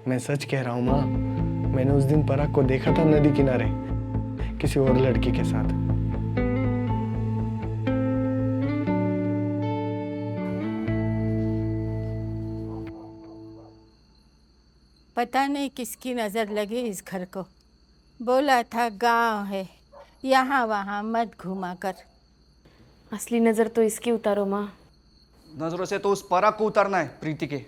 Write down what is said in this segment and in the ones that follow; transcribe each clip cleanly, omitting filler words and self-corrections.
मैं सच कह रहा हूँ माँ, मैंने उस दिन पराग को देखा था नदी किनारे किसी और लड़की के साथ। पता नहीं किसकी नजर लगी इस घर को। बोला था गांव है, यहाँ वहाँ मत घुमा कर। असली नजर तो इसकी उतारो माँ। नजरों से तो उस पराग को उतारना है प्रीति के।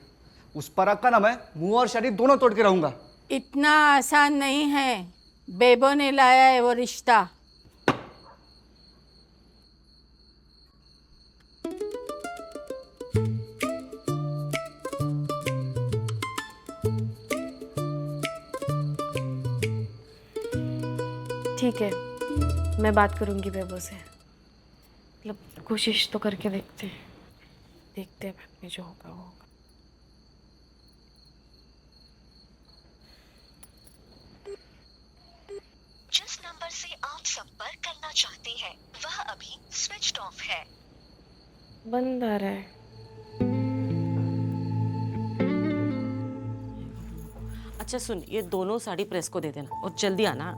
उस पराग का ना मैं मुंह और शरीर दोनों तोड़ के रहूंगा। इतना आसान नहीं है, बेबो ने लाया है वो रिश्ता। ठीक है, मैं बात करूंगी बेबो से। मतलब कोशिश तो करके देखते हैं बाद में जो होगा वो होगा। जिस नंबर से आप संपर्क करना चाहते हैं वह अभी स्विच्ड ऑफ है। बंद आ रहा है। अच्छा सुन, ये दोनों साड़ी प्रेस को दे देना और जल्दी आना।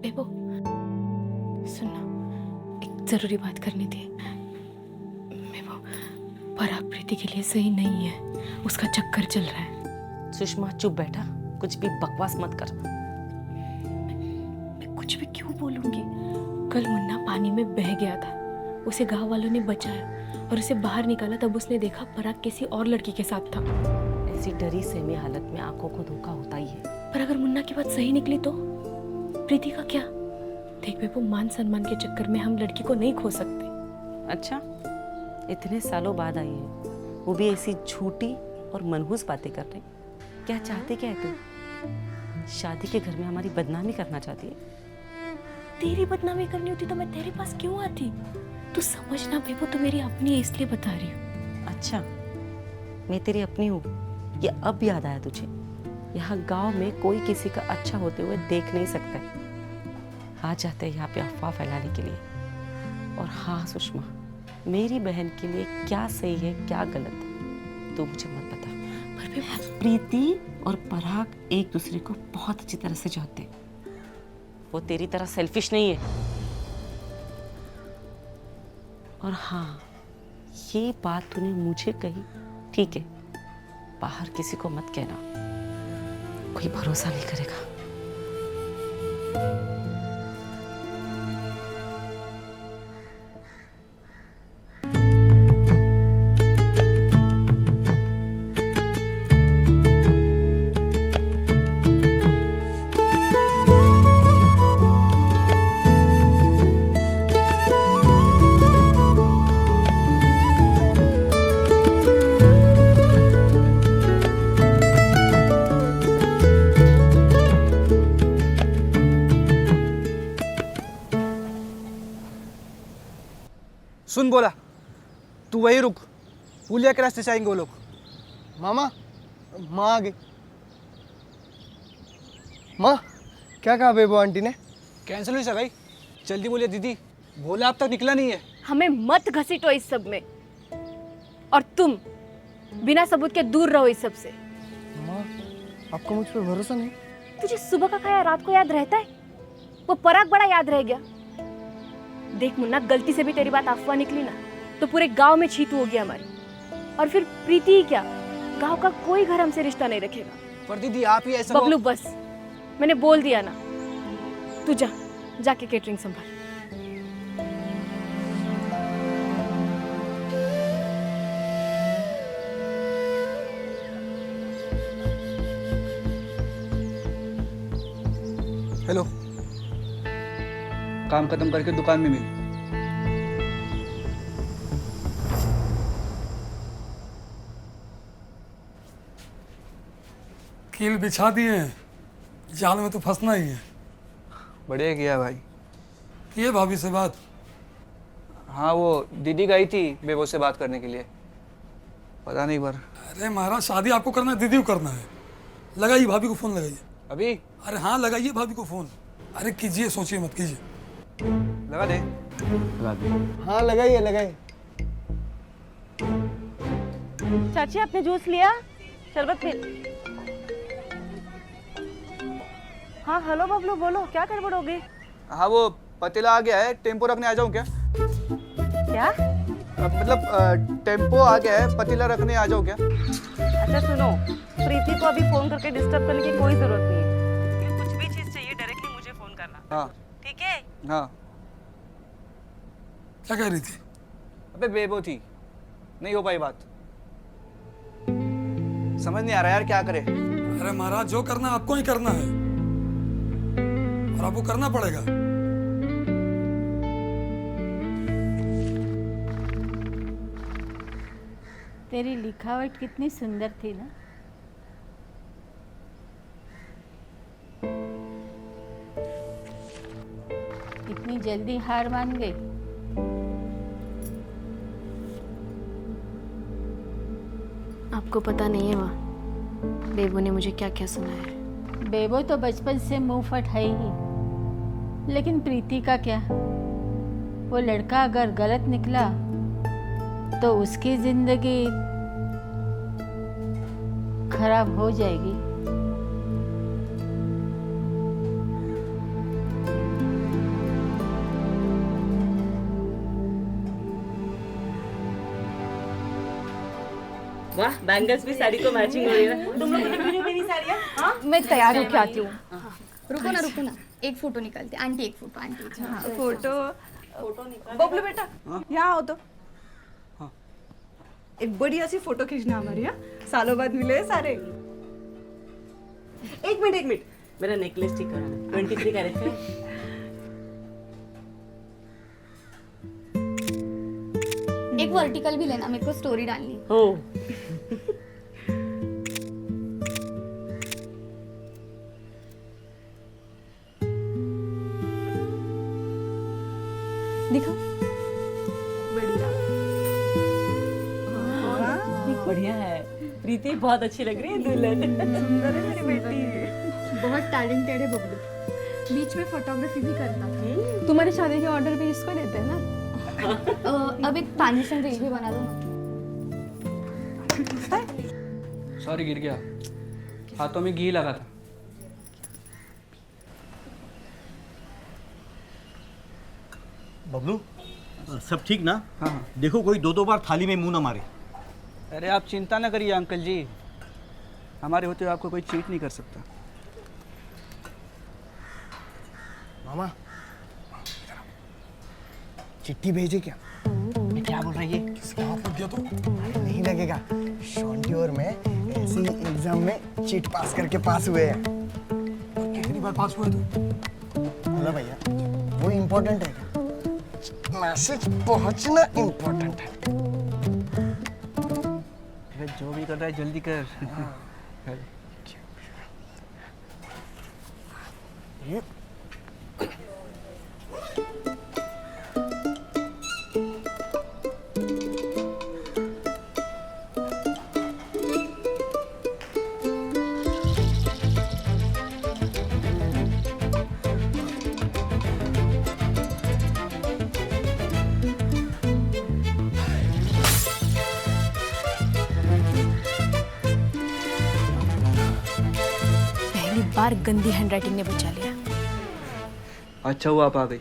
बेबो सुनना, एक जरूरी बात करनी थी। बेबो, पराग प्रीति के लिए सही नहीं है, उसका चक्कर चल रहा है। सुषमा चुप बैठा, कुछ भी बकवास मत कर। मैं कुछ भी क्यों बोलूंगी? कल मुन्ना पानी में बह गया था, उसे गांव वालों ने बचाया और उसे बाहर निकाला, तब उसने देखा पराग किसी और लड़की के साथ था। ऐसी डरी सहमी हालत में आंखों को धोखा होता ही है। पर अगर मुन्ना की बात सही निकली तो प्रीति का क्या? देख बेबो, मान सम्मान के चक्कर में हम लड़की को नहीं खो सकते। अच्छा, इतने सालों बाद आई है, वो भी ऐसी झूठी और मनहूस बातें कर रही। क्या चाहती क्या है तू? शादी के घर में हमारी बदनामी करना चाहती है? तेरी बदनामी करनी होती तो मैं तेरे पास क्यों आती? तू समझना बेबो, तू मेरी अपनी है इसलिए बता रही हूँ। अच्छा, मैं तेरी अपनी हूँ, ये अब याद आया तुझे? यहाँ गांव में कोई किसी का अच्छा होते हुए देख नहीं सकता है। आ जाते हैं यहाँ पे अफवाह फैलाने के लिए। और हाँ सुषमा, मेरी बहन के लिए क्या सही है क्या गलत तो मुझे मत बता। पर प्रीति और पराग एक दूसरे को बहुत अच्छी तरह से जानते हैं। वो तेरी तरह सेल्फिश नहीं है। और हाँ, ये बात तूने मुझे कही, ठीक है, बाहर किसी को मत कहना, कोई भरोसा नहीं करेगा। सुन बोला, तू वही रुक, पुलिया के रास्ते से आएंगे वो लोग। मामा, माँ आ गई। माँ, क्या कहा बेबो आंटी ने? कैंसिल हुई सगाई। जल्दी बोलिए दीदी, बोला अब तक निकला नहीं है। हमें मत घसीटो इस सब में, और तुम बिना सबूत के दूर रहो इस सब से। माँ, आपको मुझ पर भरोसा नहीं? तुझे सुबह का खाया रात को याद रहता है? वो पराग बड़ा याद रह गया। देख मुन्ना, गलती से भी तेरी बात अफवाह निकली ना तो पूरे गांव में छीतू हो गया हमारी। और फिर प्रीति ही क्या, गांव का कोई घर हमसे रिश्ता नहीं रखेगा। पर दीदी आप ही ऐसा बबलू बस, मैंने बोल दिया ना। तू जाके केटरिंग संभाल। हेलो, काम खत्म करके दुकान में मिल। कील बिछा दिए हैं, जाल में तो फंसना ही है। बढ़िया किया भाई। ये भाभी से बात? हाँ, वो दीदी गई थी बेबो से बात करने के लिए, पता नहीं पर। अरे महाराज, शादी आपको करना है, दीदी को करना है। लगाइए भाभी को फोन, लगाइए। अभी? अरे हाँ, लगाइए भाभी को फोन। अरे कीजिए, सोचिए मत, कीजिए। लगा दे। लगा दो। हाँ लगाइए लगाइए। चाची आपने जूस लिया? शरबत पी। हाँ हेलो बबलू, बोलो क्या गड़बड़ हो गई? हाँ वो पतीला आ गया है, टेम्पो रखने आ जाऊँ क्या? क्या? मतलब टेम्पो आ गया है, पतीला रखने आ जाओ क्या? अच्छा सुनो, प्रीति को अभी फोन करके डिस्टर्ब करने की कोई जरूरत नहीं है। कुछ भी चीज चाहिए डायरेक्टली मुझे फोन करना। हाँ ठीक है? हाँ। क्या कह रही थी? अबे बेबो थी, नहीं हो पाई बात। समझ नहीं आ रहा यार क्या करे। अरे महाराज, जो करना आपको ही करना है और आपको करना पड़ेगा। तेरी लिखावट कितनी सुंदर थी ना। इतनी जल्दी हार मान गई। आपको पता नहीं है माँ, बेबो ने मुझे क्या क्या सुनाया है। बेबो तो बचपन से मुंह फट है ही, लेकिन प्रीति का क्या? वो लड़का अगर गलत निकला तो उसकी जिंदगी खराब हो जाएगी। वाह, बैंगल्स भी साड़ी को मैचिंग हो रही है ना। तुम लोग तो वीडियो में नहीं साड़ी है? हाँ? मैं तैयार होके आती हूँ। रुको ना, एक फोटो निकालते। आंटी एक फोटो, आंटी हाँ, फोटो बबलू बेटा यहाँ आओ तो। एक बढ़िया सी फोटो खींचना हमारी। हाँ, सालों बाद मिले हैं सारे। एक मिनट, मेरा नेकलेस ठीक कराना। 23 कैरेट है। एक वर्टिकल भी लेना, मेरे को स्टोरी डालनी। हो दिखा। बढ़िया है। प्रीति बहुत अच्छी लग रही है दुल्हन। सुंदर है मेरी बेटी। बहुत टैलेंटेड है बबलू, बीच में फोटोग्राफी भी करता था। तुम्हारी शादी के ऑर्डर भी इसको देते हैं ना। अब एक ट्रांजिशन रील भी बना दो ना। सॉरी गिर गया, हाथों में घी लगा था। बबलू, सब ठीक ना? हाँ हाँ। देखो कोई दो बार थाली में मुंह ना मारे। अरे आप चिंता ना करिए अंकल जी, हमारे होते हुए आपको कोई चीट नहीं कर सकता। मामा चिट्ठी भेजे क्या? क्या बोल रही है? किसका हाथ लग गया तो? अरे नहीं लगेगा, शॉन्टी और मैं ऐसे ही एग्जाम में चीट पास करके पास हुए हैं। कितनी बार पास हुआ तू? बोला भैया, वो इम्पोर्टेंट है क्या? मैसेज पहुंचना इम्पोर्टेंट है। अरे जो भी कर रहा है जल्दी कर। ये पहली बार गंदी हैंडराइटिंग ने बचा लिया। अच्छा हुआ आप आ गई,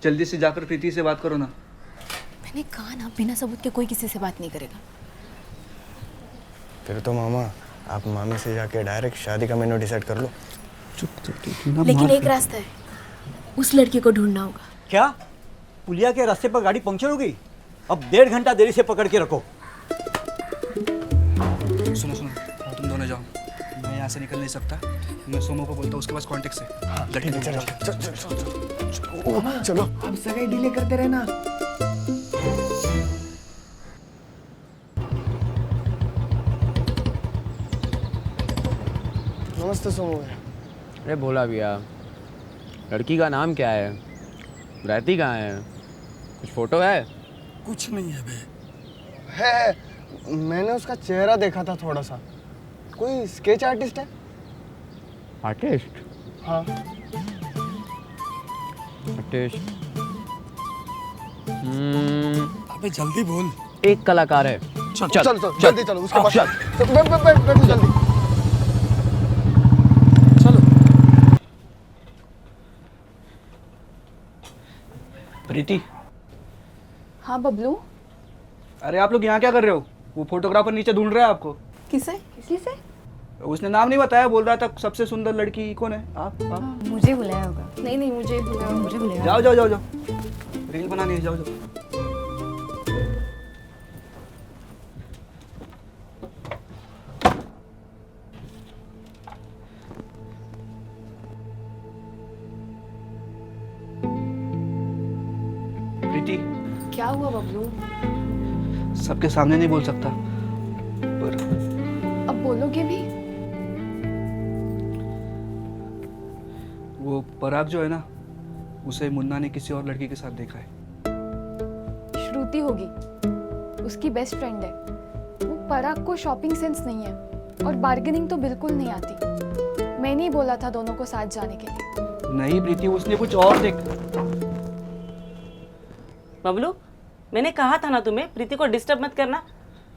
जल्दी से जाकर प्रीति से बात करो ना। मैंने कहा ना, बिना सबूत के कोई किसी से बात नहीं करेगा। फिर तो मामा आप मामी से जाके डायरेक्ट शादी का मेनू डिसाइड कर लो। लेकिन एक रास्ता है, उस लड़के को ढूंढना होगा। क्या? पुलिया के रास्ते पर गाड़ी पंक्चर हो गई? अब 1.5 घंटा देरी से पकड़ के रखो। सुनो तुम दोनों जाओ, मैं यहाँ से निकल नहीं सकता। मैं सोमो को बोलता हूँ, उसके पास कॉन्टेक्ट से। हाँ ठीक है, चलो अब सगाई डिले करते रहना। नमस्ते सोमो भैया। अरे भोला भैया, लड़की का नाम क्या है, रहती कहाँ है, कुछ फोटो है? कुछ नहीं है बे। है, मैंने उसका चेहरा देखा था थोड़ा सा। कोई स्केच आर्टिस्ट है? आर्टिस्ट? हाँ। आर्टिस्ट अबे जल्दी बोल। एक कलाकार है। चल चल चल जल्दी चलो उसके पास बैठो जल्दी। चलो। प्रीति, हाँ बबलू। अरे आप लोग यहाँ क्या कर रहे हो? वो फोटोग्राफर नीचे ढूंढ रहा है आपको। किसे किसे? उसने नाम नहीं बताया, बोल रहा था सबसे सुंदर लड़की कौन है? आप। मुझे बुलाया होगा। नहीं नहीं मुझे बुलाया। जाओ जाओ जाओ जाओ, रील बनानी है, जाओ जाओ। प्रीति, क्या हुआ बबलू? सबके सामने नहीं बोल सकता, पर अब बोलोगे भी? वो पराग जो है ना, उसे मुन्ना ने किसी और लड़की के साथ देखा है। श्रुति होगी, उसकी बेस्ट फ्रेंड है। वो पराग को शॉपिंग सेंस नहीं है और बार्गेनिंग तो बिल्कुल नहीं आती। मैंने ही बोला था दोनों को साथ जाने के लिए। नहीं प्रीति, उसने कुछ और देख। बबलू, मैंने कहा था ना तुम्हें प्रीति को डिस्टर्ब मत करना।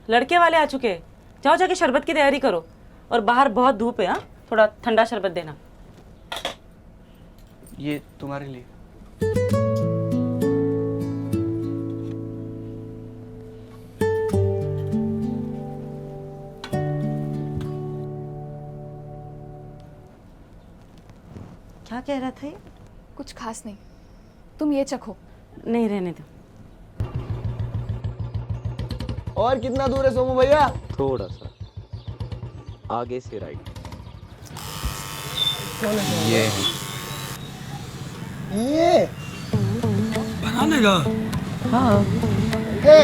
लड़के वाले आ चुके हैं, जाओ जाके शरबत की तैयारी करो। और बाहर बहुत धूप है, हाँ, थोड़ा ठंडा शरबत देना। ये तुम्हारे लिए। क्या कह रहा था ये? कुछ खास नहीं, तुम ये चखो। नहीं, रहने दो। और कितना दूर है सोमू भैया? थोड़ा सा आगे से राइट। ये बनाने का। है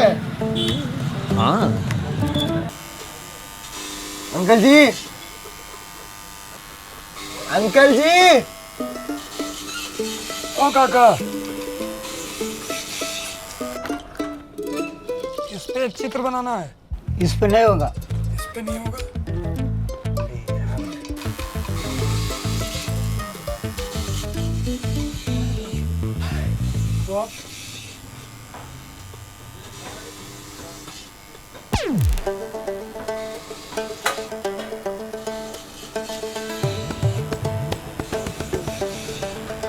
हाँ, अंकल जी, अंकल जी। ओ काका, इस पे एक चित्र बनाना है। इस पे नहीं होगा। इस पे नहीं होगा। तो आप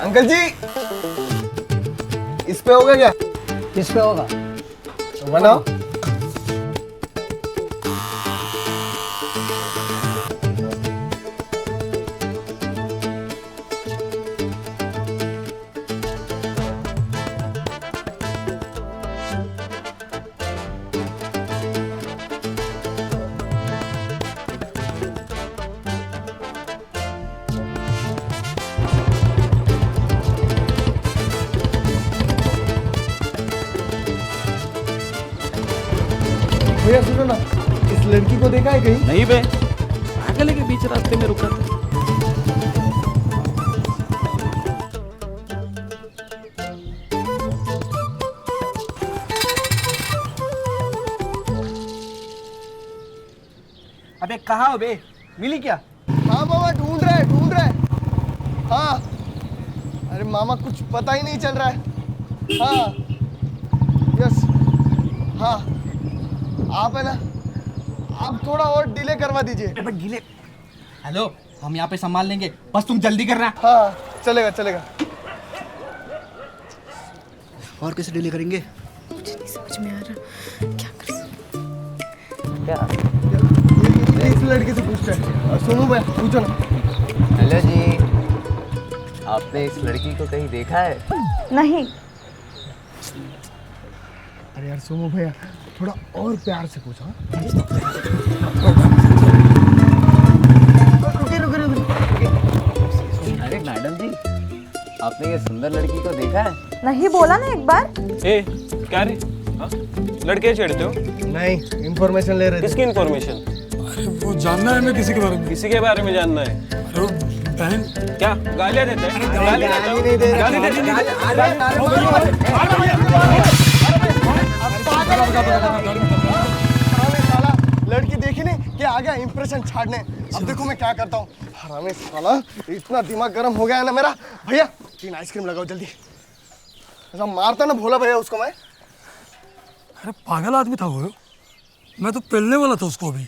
अंकल जी, इस पे होगा क्या? इस पे होगा तो बनाओ। भैया सुनो ना, इस लड़की को देखा है कहीं? नहीं बे, पागल के बीच रास्ते में रुका था। अबे कहाँ हो बे? मिली क्या? हाँ मामा, ढूंढ रहे। हाँ, अरे मामा कुछ पता ही नहीं चल रहा है। हाँ, यस, हाँ, आप है ना, आप थोड़ा और डिले करवा दीजिए। डिले? हेलो, हम यहाँ पे संभाल लेंगे, बस तुम जल्दी करना। हाँ, चलेगा चलेगा। और कैसे डिले करेंगे? मुझे नहीं समझ में आ रहा क्या कर सकते। क्या? इस लड़के से पूछते हैं। सुनो भैया, पूछो ना। हेलो जी, आपने इस लड़की को कहीं देखा है? नहीं। अरे यार सोमू भैया, थोड़ा और प्यार से पूछो। अरे मैडम जी, आपने ये सुंदर लड़की को देखा है? नहीं बोला ना एक बार। ए, क्या रे? हाँ? लड़के छेड़ते हो? नहीं, इंफॉर्मेशन ले रहे थे। किसकी इन्फॉर्मेशन? अरे वो जानना है मैं किसी के बारे में। किसी के बारे में जानना है? अरे वो बहन। क्या गालियाँ देते हैं? गाली देता हूँ? नहीं दे रहे। गाली देते हैं? लड़की देखी नहीं कि आ गया इंप्रेशन छाड़ने। अब देखो मैं क्या करता हूँ। हरामी साला, इतना दिमाग गर्म हो गया है ना मेरा। भैया 3 आइसक्रीम लगाओ जल्दी। ऐसा मारता ना भोला भैया उसको मैं। अरे पागल आदमी था वो, मैं तो पेलने वाला था उसको अभी।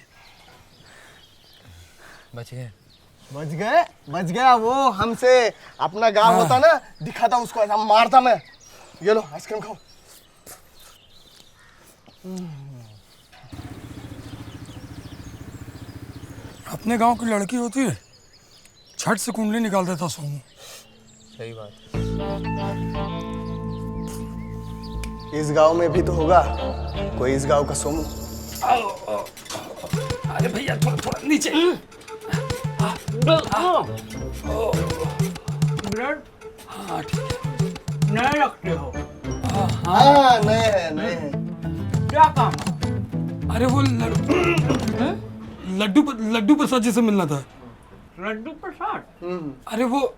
बच गए। बच गया वो हमसे। अपना गांव होता ना, दिखाता उसको, ऐसा मारता मैं। ये लो आइसक्रीम खाओ। अपने गांव की लड़की होती है, छठ से कुंडली निकाल देता सोमू। सही बात। इस गांव में भी तो होगा कोई इस गांव का सोमू। अरे भैया थोड़ा थोड़ा नीचे। ब्रेड हाँ ठीक है। नए रखते हो? हाँ नए हैं। क्या काम? अरे वो लड्डू प्रसाद जी से मिलना था। लड्डू प्रसाद? अरे वो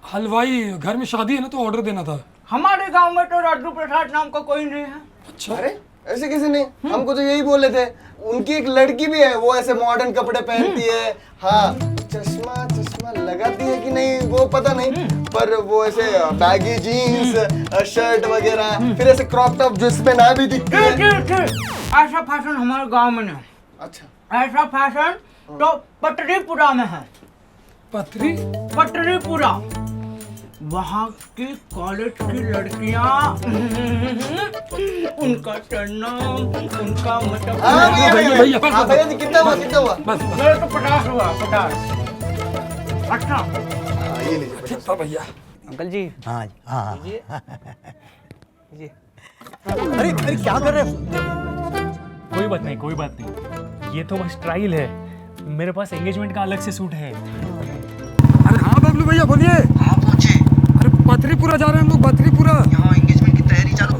हलवाई, घर में शादी है ना तो ऑर्डर देना था। हमारे गांव में तो लड्डू प्रसाद नाम का कोई नहीं है। अच्छा। अरे ऐसे किसी ने हमको तो यही बोले थे। उनकी एक लड़की भी है, वो ऐसे मॉडर्न कपड़े पहनती है। हाँ, चश्मा लगाती है कि नहीं वो पता नहीं, पर वो ऐसे बैगी जीन्स, शर्ट वगैरह, फिर ऐसे क्रॉप टॉप जिसमें ना भी दिखती है। ऐसा फैशन हमारे गांव में नहीं। अच्छा। ऐसा फैशन तो पटरीपुरा में है। पटरीपुरा वहाँ की कॉलेज की लड़कियाँ, उनका चढ़ना, उनका मतलब। भैया जी कितना हुआ? मेरे तो 50 हुआ, 50। अच्छा ये लीजिए। अच्छा भैया। अंकल जी। हाँ हाँ। जी। अरे क्या कर रहे हो? कोई बात नहीं, ये तो बस ट्रायल है। मेरे पास एंगेजमेंट का अलग से सूट है। अरे हाँ बबलू भैया बोलिए। हाँ पहुंचे। अरे बद्रीपुरा जा रहे हैं हम लोग, बद्रीपुरा। यहाँ एंगेजमेंट की तैयारी चालू।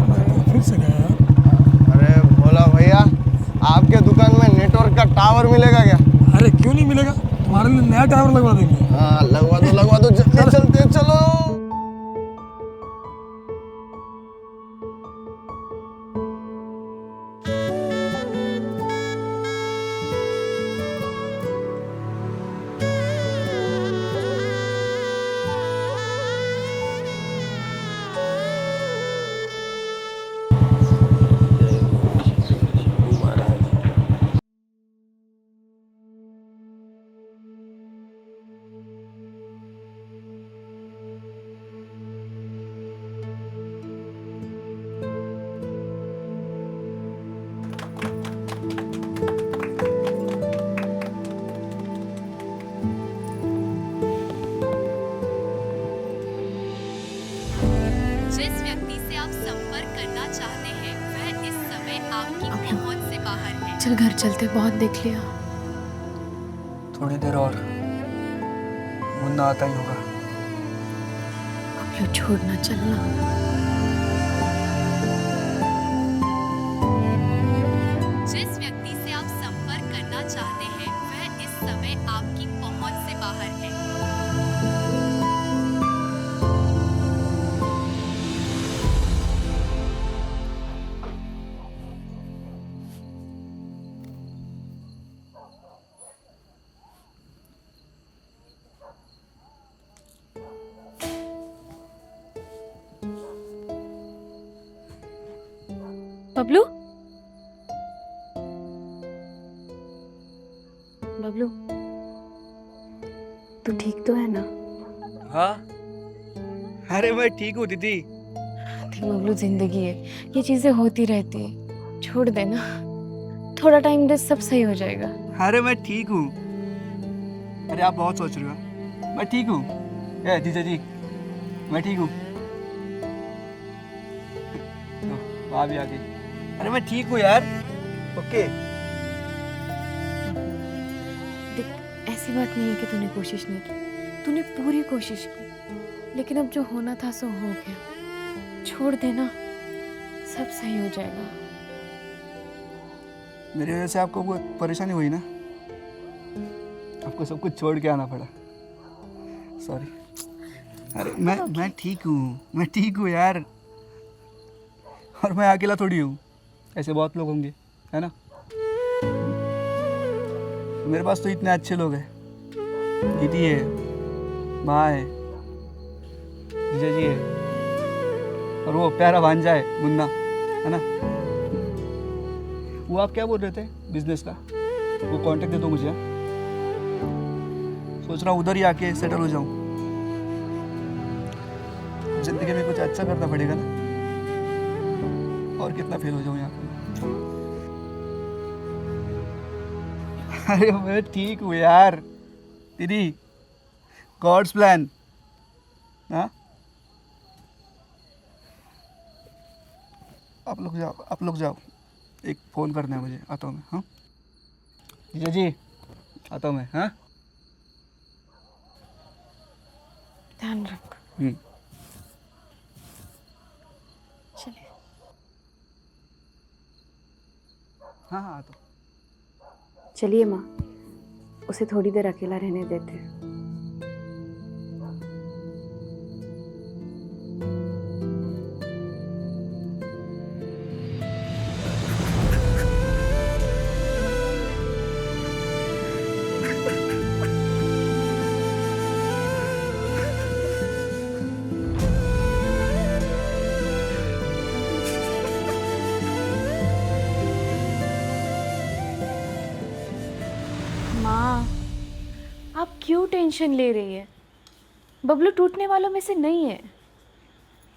फिर से गया। अरे भोला भैया, आपके दुकान में नेटवर्क का टावर मिलेगा क्या? अरे क्यों नहीं मिलेगा, तुम्हारे लिए नया टावर लगवा देंगे। हाँ लगवा दो, जल्दी चलते चलो। जिस व्यक्ति से आप संपर्क करना चाहते हैं वह इस समय आपकी पहुंच से बाहर है। चल घर चलते, बहुत देख लिया। थोड़ी देर और, मुन्ना आता ही होगा। अब लो छोड़ना, चलना। जिस व्यक्ति से आप संपर्क करना चाहते हैं वह इस समय आपकी पहुंच से बाहर है। बबलू, बबलू, तू ठीक तो है ना? हाँ। अरे मैं ठीक हूँ दीदी। देख बबलू, जिंदगी है, ये चीजें होती रहती है, छोड़ देना। थोड़ा टाइम दे, सब सही हो जाएगा। अरे मैं ठीक हूँ। अरे आप बहुत सोच रहे हो, मैं ठीक हूँ। ए जीजा जी, मैं ठीक हूँ। भाभी आ गई। अरे मैं ठीक हूँ यार। ओके। देख, ऐसी बात नहीं है कि तूने कोशिश नहीं की, तूने पूरी कोशिश की, लेकिन अब जो होना था सो हो गया। छोड़ देना, सब सही हो जाएगा। मेरी वजह से आपको कोई परेशानी हुई ना, आपको सब कुछ छोड़ के आना पड़ा। सॉरी। अरे मैं ठीक हूँ यार। और मैं अकेला थोड़ी हूँ, ऐसे बहुत लोग होंगे, है ना। मेरे पास तो इतने अच्छे लोग हैं। दीदी है, माँ है, जीजा जी है, और वो प्यारा भांजा है मुन्ना, है ना। वो आप क्या बोल रहे थे बिजनेस का? वो कांटेक्ट दे दो मुझे। सोच रहा हूँ उधर ही आके सेटल हो जाऊँ। जिंदगी में कुछ अच्छा करना पड़ेगा ना, और कितना फेल हो जाऊँ यहाँ पर। अरे मैं ठीक हूँ यार, दीदी, गॉड्स प्लान। हाँ, आप लोग जाओ, एक फ़ोन करना है मुझे, आता हूँ मैं। हाँ जीजा जी, आता हूँ मैं। हाँ, ध्यान रख। चलिए। हाँ हाँ, आता हूँ। चलिए माँ, उसे थोड़ी देर अकेला रहने देते हैं। माँ, आप क्यों टेंशन ले रही है? बबलू टूटने वालों में से नहीं है,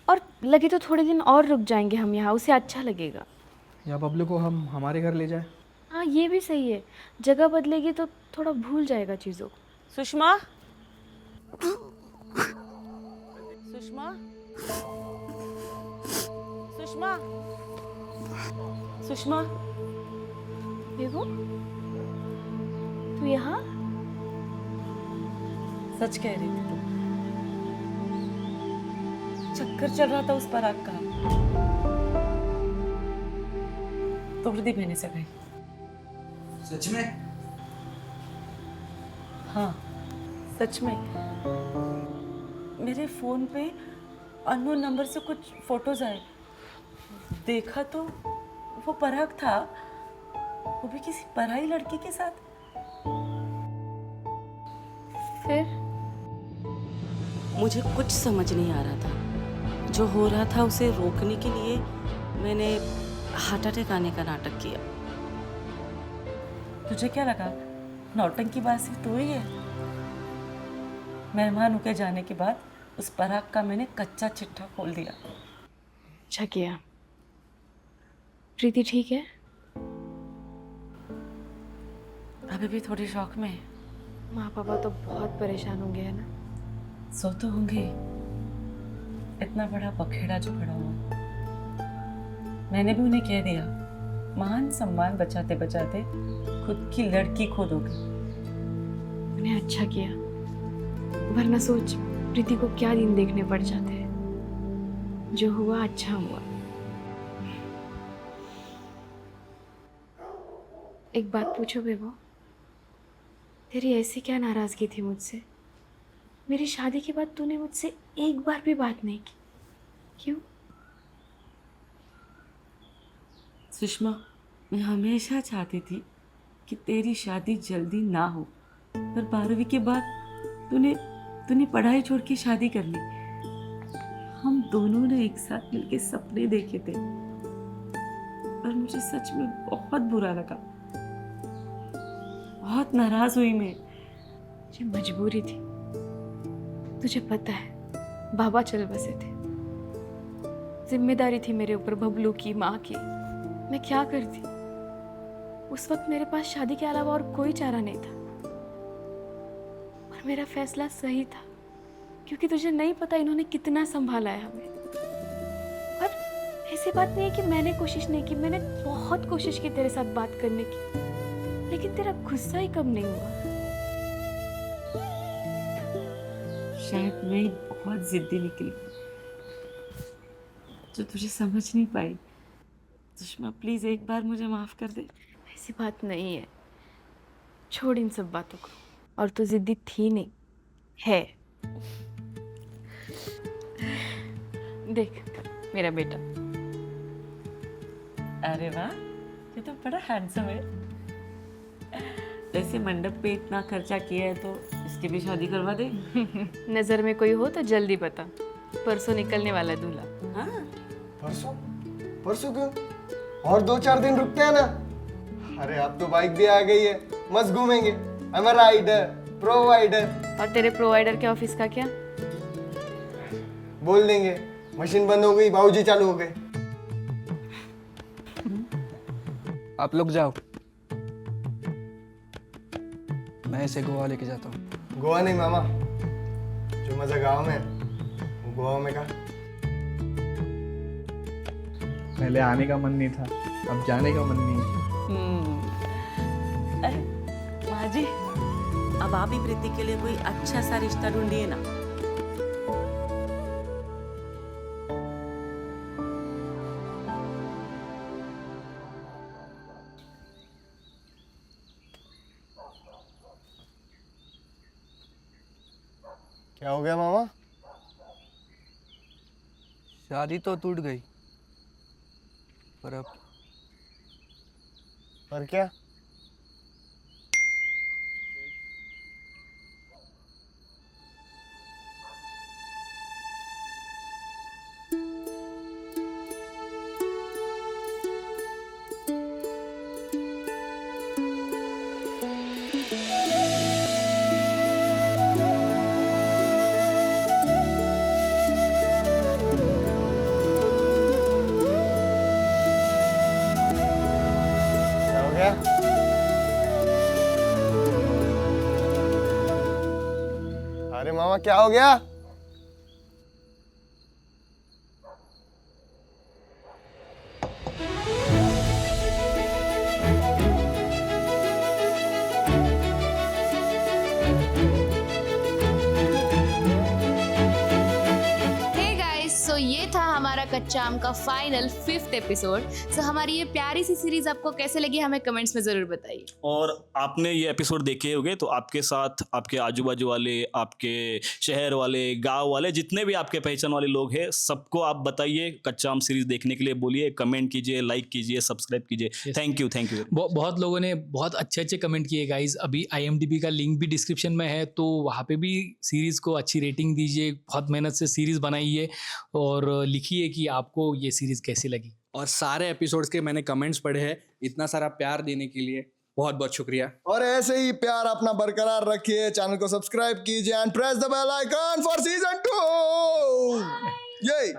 और लगे तो थोड़े दिन और रुक जाएंगे हम यहाँ, उसे अच्छा लगेगा। या बबलू को हम हमारे घर ले जाए? हाँ, ये भी सही है, जगह बदलेगी तो थोड़ा भूल जाएगा चीज़ों को। सुषमा, सुषमा, सुषमा, सुषमा, देखो, तू यहाँ? सच कह रही थी तुम। चक्कर चल रहा था उस पराग का, तोड़ दी मैंने सगाई। सच में? हाँ, सच में। मेरे फोन पे अननोन नंबर से कुछ फोटोज आए, देखा तो वो पराग था, वो भी किसी पराई लड़की के साथ। फिर मुझे कुछ समझ नहीं आ रहा था। जो हो रहा था उसे रोकने के लिए मैंने हार्ट अटैक आने का नाटक किया। तुझे क्या लगा नौटंकी बात सिर्फ तू ही है? मेहमान होके जाने के बाद उस पराग का मैंने कच्चा चिट्ठा खोल दिया। अच्छा किया। प्रीति ठीक है? अभी भी थोड़ी शौक में है। माँ पापा तो बहुत परेशान होंगे, है ना? सो तो होंगे, इतना बड़ा बखेड़ा जो खड़ा हुआ। मैंने भी उन्हें कह दिया, मान सम्मान बचाते बचाते खुद की लड़की खो दोगे। उन्हें अच्छा किया, वरना सोच प्रीति को क्या दिन देखने पड़ जाते हैं। जो हुआ अच्छा हुआ। एक बात पूछो बेबो, तेरी ऐसी क्या नाराजगी थी मुझसे? मेरी शादी के बाद तूने मुझसे एक बार भी बात नहीं की, क्यों? सुषमा, मैं हमेशा चाहती थी कि तेरी शादी जल्दी ना हो, पर 12वीं के बाद तूने पढ़ाई छोड़ के शादी कर ली। हम दोनों ने एक साथ मिलके सपने देखे थे, पर मुझे सच में बहुत बुरा लगा, बहुत नाराज हुई मैं। मुझे मजबूरी थी, तुझे पता है, बाबा चल बसे थे, जिम्मेदारी थी मेरे ऊपर बबलू की, माँ की। मैं क्या करती? उस वक्त मेरे पास शादी के अलावा और कोई चारा नहीं था, और मेरा फैसला सही था, क्योंकि तुझे नहीं पता इन्होंने कितना संभाला है हमें। और ऐसी बात नहीं है कि मैंने कोशिश नहीं की, मैंने बहुत कोशिश की तेरे साथ बात करने की, लेकिन तेरा गुस्सा ही कम नहीं हुआ। शायद मैं बहुत जिद्दी निकली जो तुझे समझ नहीं पाई। सुषमा, प्लीज एक बार मुझे माफ कर दे। ऐसी बात नहीं है, छोड़ इन सब बातों को। और तू जिद्दी थी नहीं है। देख मेरा बेटा। अरे वाह, ये तो बड़ा हैंडसम है। वैसे मंडप पे इतना खर्चा किया है तो इसकी भी शादी करवा दे। नजर में कोई हो तो जल्दी बता। परसों निकलने वाला दूल्हा। हाँ परसों? परसों क्यों? और 2-4 दिन रुकते हैं ना। अरे अब तो बाइक भी आ गई है, मस्त घूमेंगे। I am a rider, provider. और तेरे प्रोवाइडर के ऑफिस का क्या? बोल देंगे मशीन बंद हो गई, बाबूजी चालू हो गए। आप लोग जाओ, मैं इसे गोवा लेके जाता हूँ। गोवा नहीं मामा, जो मजा गाँव में वो गोवा में कहा। पहले आने का मन नहीं था, अब जाने का मन नहीं है। माँ जी, अब आप ही प्रीति के लिए कोई अच्छा सा रिश्ता ढूंढिए ना। क्या हो गया मामा? शादी तो टूट गई, पर अब पर क्या? अरे मामा क्या हो गया? सो ये था हमारा कच्चा आम का फाइनल 5th एपिसोड। सो हमारी ये प्यारी सी सीरीज आपको कैसे लगी हमें कमेंट्स में जरूर बताइए। और आपने ये एपिसोड देखे होंगे तो आपके साथ आपके आजू बाजू वाले, आपके शहर वाले, गांव वाले, जितने भी आपके पहचान वाले लोग हैं, सबको आप बताइए, कच्चा आम सीरीज देखने के लिए बोलिए, कमेंट कीजिए, लाइक कीजिए, सब्सक्राइब कीजिए। थैंक यू बहुत लोगों ने बहुत अच्छे अच्छे कमेंट किए गाइज। अभी IMDb का लिंक भी डिस्क्रिप्शन में है, तो वहाँ पे भी सीरीज़ को अच्छी रेटिंग दीजिए। बहुत मेहनत से सीरीज़ बनाई है और लिखिए कि आपको ये सीरीज़ कैसी लगी। और सारे एपिसोड्स के मैंने कमेंट्स पढ़े हैं। इतना सारा प्यार देने के लिए बहुत बहुत शुक्रिया। और ऐसे ही प्यार अपना बरकरार रखिए, चैनल को सब्सक्राइब कीजिए and press the bell icon for season 2। ये